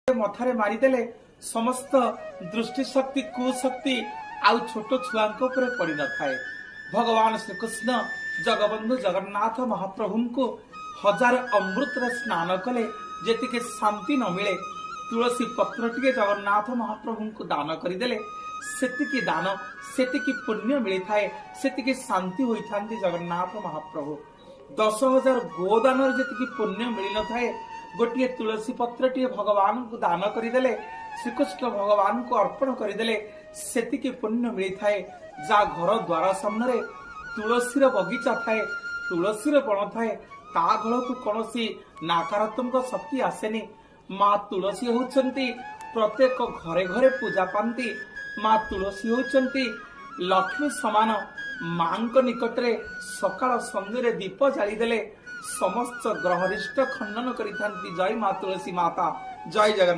मथारे मारिदेले समस्त दृष्टि शक्ति कुशक्ति आउ छोट छुआ पड़ी न थाए। भगवान श्रीकृष्ण जगबंधु जगन्नाथ महाप्रभु को हजार अमृत स्नान कले जेतिके शांति न मिले तुलसी पत्र टिके जगन्नाथ महाप्रभु को दान करदेले सेतिकी दान सेतिकी पुण्य मिली थाए, सेतिकी शांति होई थांती जगन्नाथ महाप्रभु। 10,000 गोदान जेतिकी पुण्य मिली न थाए गोटे तुलसी पत्र टिके भगवान को दान करदेले श्रीकृष्ण भगवान को अर्पण करदेले सेतिकी पुण्य मिली थाए। जा घर द्वार सामने तुलसीर बगीचा थाए, तुलसीर बण थाए, ता घर को कौन नकारात्मक शक्ति आसेनी। माँ तुलसी होउछंती प्रत्येक घरे घरे पूजा पाती। माँ तुलसी होउछंती लक्ष्मी समान। माँ निकटरे सकाळ संध्यारे दीप जालीदेले समस्त ग्रहरिष्ट खंडन करिथांती। जय माँ तुलसी माता, जय जगन्नाथ।